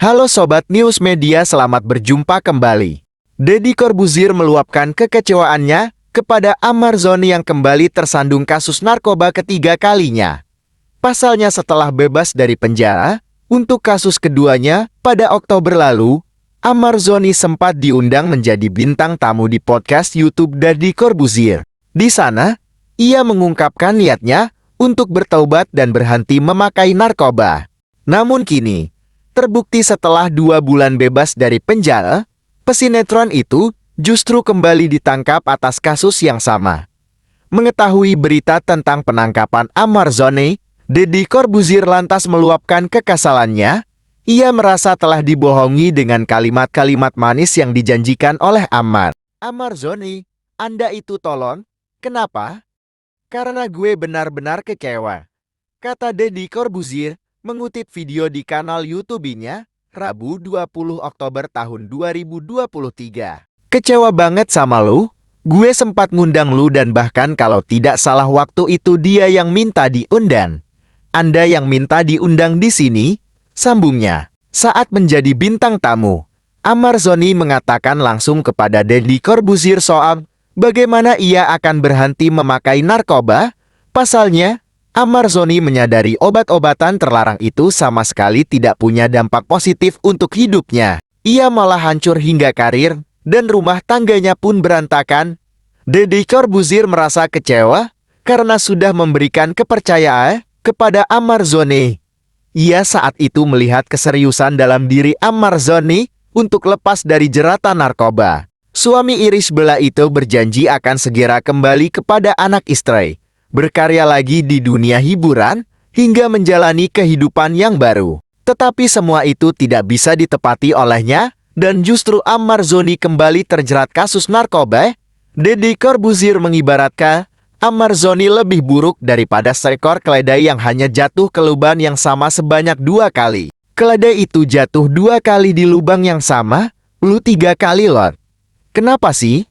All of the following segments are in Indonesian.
Halo Sobat News Media, selamat berjumpa kembali. Deddy Corbuzier meluapkan kekecewaannya kepada Ahmad Zhony yang kembali tersandung kasus narkoba ketiga kalinya. Pasalnya setelah bebas dari penjara, untuk kasus keduanya pada Oktober lalu, Ahmad Zhony sempat diundang menjadi bintang tamu di podcast YouTube Deddy Corbuzier. Di sana, ia mengungkapkan niatnya untuk bertaubat dan berhenti memakai narkoba. Namun kini, terbukti setelah 2 bulan bebas dari penjara, pesinetron itu justru kembali ditangkap atas kasus yang sama. Mengetahui berita tentang penangkapan Ahmad Zhony, Deddy Corbuzier lantas meluapkan kekesalannya. Ia merasa telah dibohongi dengan kalimat-kalimat manis yang dijanjikan oleh Ahmad. Ahmad Zhony, Anda itu tolong. Kenapa? Karena gue benar-benar kecewa, kata Deddy Corbuzier mengutip video di kanal YouTube-nya, Rabu 20 Oktober tahun 2023. Kecewa banget sama lu, gue sempat ngundang lu dan bahkan kalau tidak salah waktu itu dia yang minta diundang. Anda yang minta diundang di sini, sambungnya. Saat menjadi bintang tamu, Ahmad Zhony mengatakan langsung kepada Deddy Corbuzier soal bagaimana ia akan berhenti memakai narkoba. Pasalnya, Ahmad Zhony menyadari obat-obatan terlarang itu sama sekali tidak punya dampak positif untuk hidupnya. Ia malah hancur hingga karir, dan rumah tangganya pun berantakan. Deddy Corbuzier merasa kecewa karena sudah memberikan kepercayaan kepada Ahmad Zhony. Ia saat itu melihat keseriusan dalam diri Ahmad Zhony untuk lepas dari jeratan narkoba. Suami Irish Bella itu berjanji akan segera kembali kepada anak istri, berkarya lagi di dunia hiburan, hingga menjalani kehidupan yang baru. Tetapi semua itu tidak bisa ditepati olehnya, dan justru Ahmad Zhony kembali terjerat kasus narkoba. Deddy Corbuzier mengibaratkan Ahmad Zhony lebih buruk daripada seekor keledai yang hanya jatuh ke lubang yang sama sebanyak 2 kali. Keledai itu jatuh 2 kali di lubang yang sama, lu 3 kali Lord. Kenapa sih?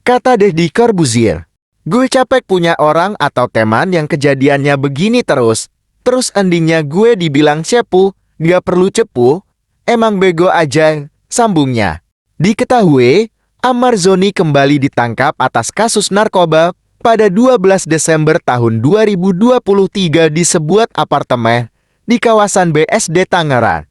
Kata Deddy Corbuzier. Gue capek punya orang atau teman yang kejadiannya begini terus. Terus endingnya gue dibilang cepu, gak perlu cepu, emang bego aja, sambungnya. Diketahui, Ahmad Zhony kembali ditangkap atas kasus narkoba pada 12 Desember tahun 2023 di sebuah apartemen di kawasan BSD Tangerang.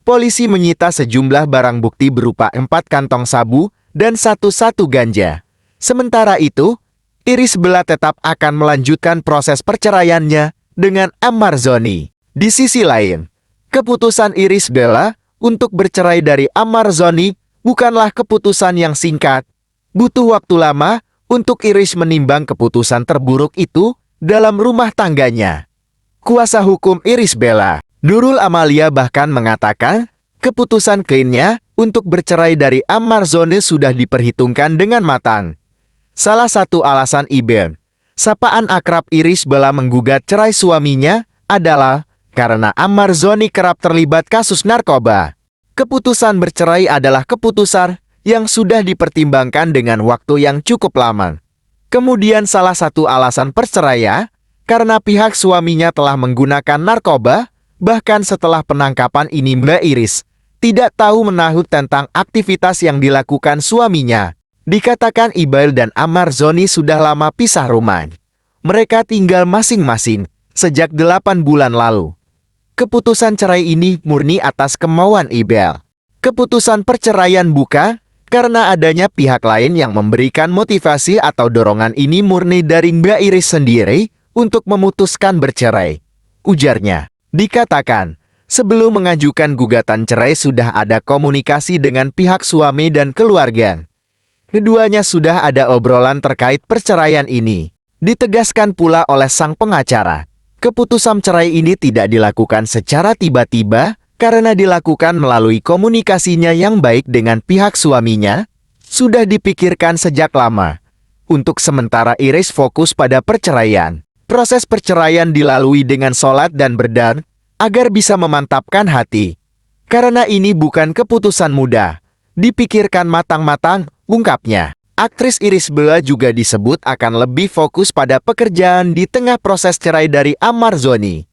Polisi menyita sejumlah barang bukti berupa 4 kantong sabu dan 1 ganja. Sementara itu, Irish Bella tetap akan melanjutkan proses perceraiannya dengan Ahmad Zhony. Di sisi lain, keputusan Irish Bella untuk bercerai dari Ahmad Zhony bukanlah keputusan yang singkat. Butuh waktu lama untuk Irish menimbang keputusan terburuk itu dalam rumah tangganya. Kuasa hukum Irish Bella, Nurul Amalia bahkan mengatakan keputusan kliennya untuk bercerai dari Ahmad Zhony sudah diperhitungkan dengan matang. Salah satu alasan Iben, sapaan akrab Irish Bella menggugat cerai suaminya adalah karena Ahmad Zhony kerap terlibat kasus narkoba. Keputusan bercerai adalah keputusan yang sudah dipertimbangkan dengan waktu yang cukup lama. Kemudian salah satu alasan perceraian karena pihak suaminya telah menggunakan narkoba, bahkan setelah penangkapan ini Mbak Irish tidak tahu menahu tentang aktivitas yang dilakukan suaminya. Dikatakan Ibail dan Ahmad Zhony sudah lama pisah rumah. Mereka tinggal masing-masing sejak 8 bulan lalu. Keputusan cerai ini murni atas kemauan Ibail. Keputusan perceraian bukan karena adanya pihak lain yang memberikan motivasi atau dorongan, ini murni dari Mbak Irish sendiri untuk memutuskan bercerai, ujarnya. Dikatakan, sebelum mengajukan gugatan cerai sudah ada komunikasi dengan pihak suami dan keluarga. Keduanya sudah ada obrolan terkait perceraian ini. Ditegaskan pula oleh sang pengacara, keputusan cerai ini tidak dilakukan secara tiba-tiba karena dilakukan melalui komunikasinya yang baik dengan pihak suaminya, sudah dipikirkan sejak lama. Untuk sementara Irish fokus pada perceraian. Proses perceraian dilalui dengan sholat dan berdoa agar bisa memantapkan hati. Karena ini bukan keputusan mudah, dipikirkan matang-matang, ungkapnya. Aktris Irish Bella juga disebut akan lebih fokus pada pekerjaan di tengah proses cerai dari Ahmad Zhony.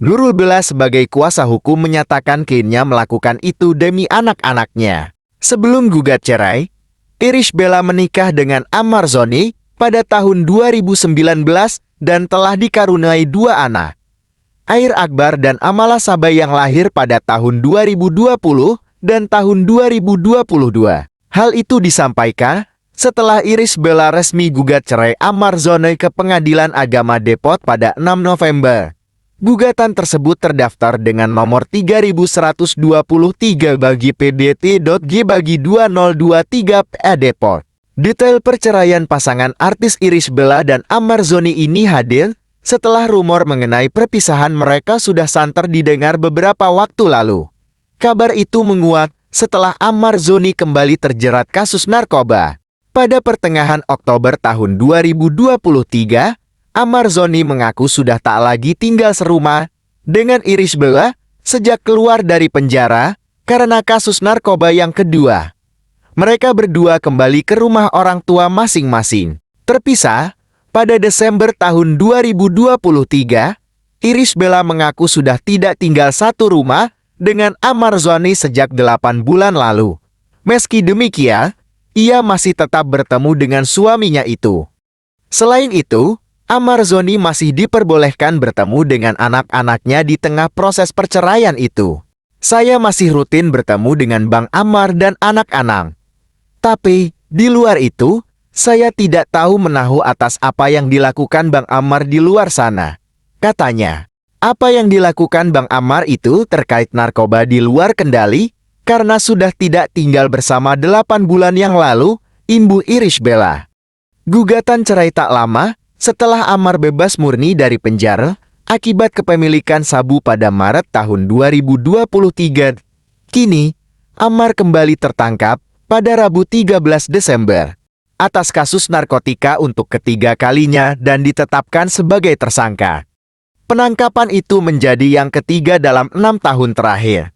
Nurul Bella sebagai kuasa hukum menyatakan kliennya melakukan itu demi anak-anaknya. Sebelum gugat cerai, Irish Bella menikah dengan Ammar Zoni pada tahun 2019 dan telah dikaruniai 2 anak. Air Akbar dan Amala Sabay yang lahir pada tahun 2020 dan tahun 2022. Hal itu disampaikan setelah Irish Bella resmi gugat cerai Ammar Zoni ke Pengadilan Agama Depok pada 6 November. Gugatan tersebut terdaftar dengan nomor 3123 bagi PDT.G/2023 PA Depok. Detail perceraian pasangan artis Irish Bella dan Ammar Zoni ini hadir setelah rumor mengenai perpisahan mereka sudah santer didengar beberapa waktu lalu. Kabar itu menguat setelah Ammar Zoni kembali terjerat kasus narkoba. Pada pertengahan Oktober tahun 2023, Ammar Zoni mengaku sudah tak lagi tinggal serumah dengan Irish Bella sejak keluar dari penjara karena kasus narkoba yang kedua. Mereka berdua kembali ke rumah orang tua masing-masing. Terpisah, pada Desember tahun 2023, Irish Bella mengaku sudah tidak tinggal satu rumah dengan Ammar Zoni sejak 8 bulan lalu. Meski demikian, ia masih tetap bertemu dengan suaminya itu. Selain itu, Ammar Zoni masih diperbolehkan bertemu dengan anak-anaknya di tengah proses perceraian itu. Saya masih rutin bertemu dengan Bang Ammar dan anak-anak. Tapi, di luar itu, saya tidak tahu menahu atas apa yang dilakukan Bang Ammar di luar sana. Katanya, apa yang dilakukan Bang Ammar itu terkait narkoba di luar kendali, karena sudah tidak tinggal bersama 8 bulan yang lalu, imbuh Irish Bella. Gugatan cerai tak lama setelah Ammar bebas murni dari penjara akibat kepemilikan sabu pada Maret tahun 2023. Kini, Ammar kembali tertangkap pada Rabu 13 Desember atas kasus narkotika untuk ketiga kalinya dan ditetapkan sebagai tersangka. Penangkapan itu menjadi yang ketiga dalam 6 tahun terakhir.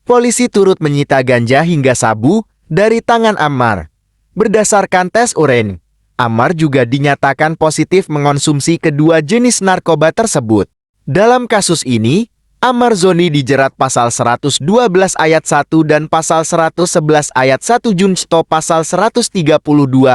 Polisi turut menyita ganja hingga sabu dari tangan Ammar. Berdasarkan tes urin, Ammar juga dinyatakan positif mengonsumsi kedua jenis narkoba tersebut. Dalam kasus ini, Ammar Zoni dijerat pasal 112 ayat 1 dan pasal 111 ayat 1 Junto pasal 132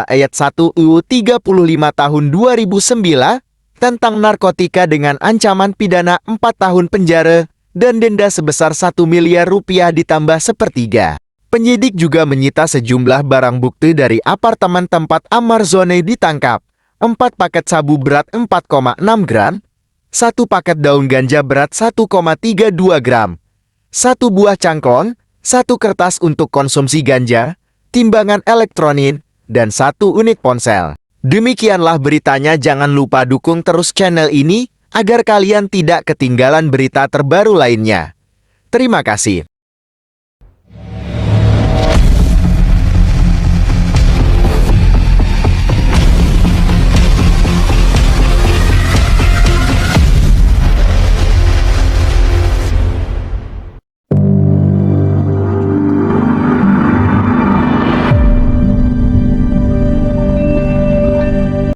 ayat 1 UU 35 tahun 2009 tentang narkotika dengan ancaman pidana 4 tahun penjara dan denda sebesar 1 miliar rupiah ditambah sepertiga. Penyidik juga menyita sejumlah barang bukti dari apartemen tempat Ammar Zoni ditangkap. 4 paket sabu berat 4,6 gram, 1 paket daun ganja berat 1,32 gram, 1 buah cangkong, 1 kertas untuk konsumsi ganja, timbangan elektronik, dan 1 unit ponsel. Demikianlah beritanya, jangan lupa dukung terus channel ini agar kalian tidak ketinggalan berita terbaru lainnya. Terima kasih.